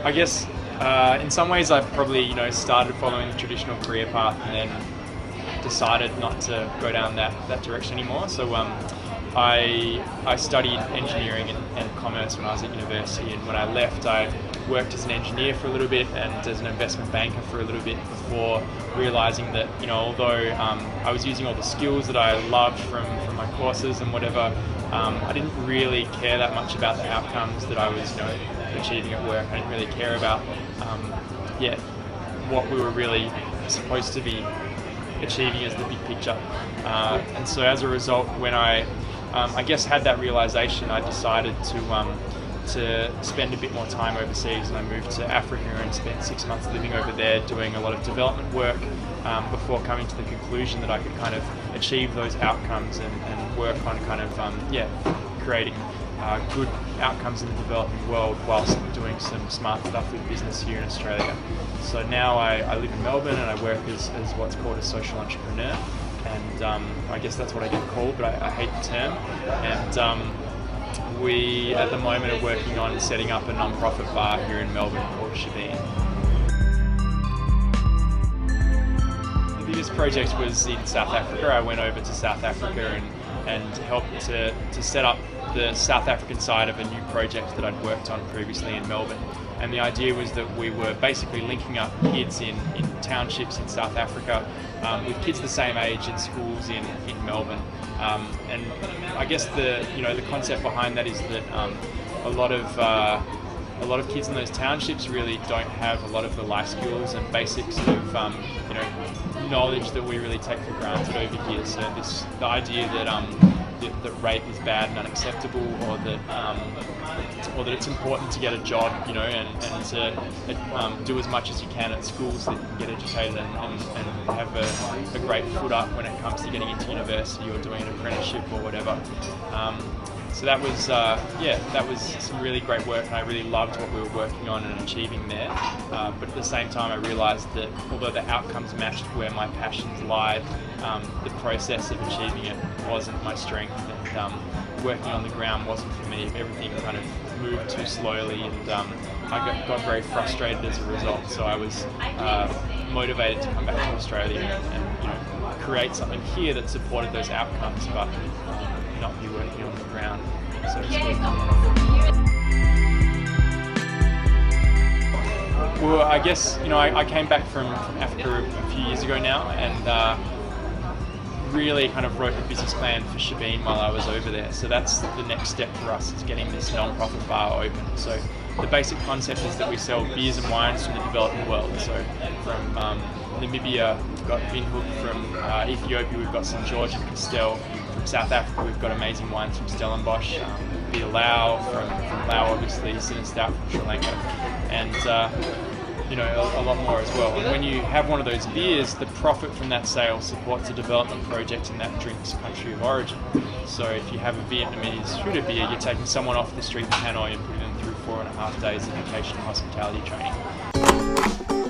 I guess in some ways I probably started following the traditional career path and then decided not to go down that direction anymore. So I studied engineering and commerce when I was at university, and when I left I worked as an engineer for a little bit and as an investment banker for a little bit before realizing that although I was using all the skills that I loved from my courses and whatever, I didn't really care that much about the outcomes that I was achieving at work. I didn't really care about what we were really supposed to be achieving as the big picture. And so as a result, when I guess had that realization, I decided to spend a bit more time overseas, and I moved to Africa and spent 6 months living over there doing a lot of development work before coming to the conclusion that I could kind of achieve those outcomes and work on kind of creating good outcomes in the developing world whilst doing some smart stuff with business here in Australia. So now I live in Melbourne and I work as what's called a social entrepreneur, and I guess that's what I get called, but I hate the term. And we at the moment are working on setting up a non-profit bar here in Melbourne called Shebeen. The biggest project was in South Africa. I went over to South Africa and helped to set up the South African side of a new project that I'd worked on previously in Melbourne. And the idea was that we were basically linking up kids in townships in South Africa with kids the same age in schools in Melbourne. And I guess the concept behind that is that a lot of kids in those townships really don't have a lot of the life skills and basic sort of knowledge that we really take for granted over here. So the idea that rape is bad and unacceptable, or that it's important to get a job, and to do as much as you can at schools so that you can get educated and have a great foot up when it comes to getting into university or doing an apprenticeship or whatever. So that was some really great work, and I really loved what we were working on and achieving there. But at the same time, I realised that although the outcomes matched where my passions lied, the process of achieving it wasn't my strength, and working on the ground wasn't for me. Everything kind of moved too slowly, and I got very frustrated as a result. So I was motivated to come back to Australia and create something here that supported those outcomes, but not be working on the ground, so to speak. Well, I guess I came back from Africa a few years ago now, and really kind of wrote a business plan for Shebeen while I was over there. So that's the next step for us, is getting this non-profit bar open. So the basic concept is that we sell beers and wines to the developing world. So from Namibia, we've got Windhoek. From Ethiopia, we've got St. George and Castell. From South Africa, we've got amazing wines from Stellenbosch. Beer Lao from Laos, obviously, Sinistau from Sri Lanka, and a lot more as well. And when you have one of those beers, the profit from that sale supports a development project in that drink's country of origin. So if you have a Vietnamese shooter beer, you're taking someone off the street in Hanoi and putting them through 4.5 days of vocational hospitality training.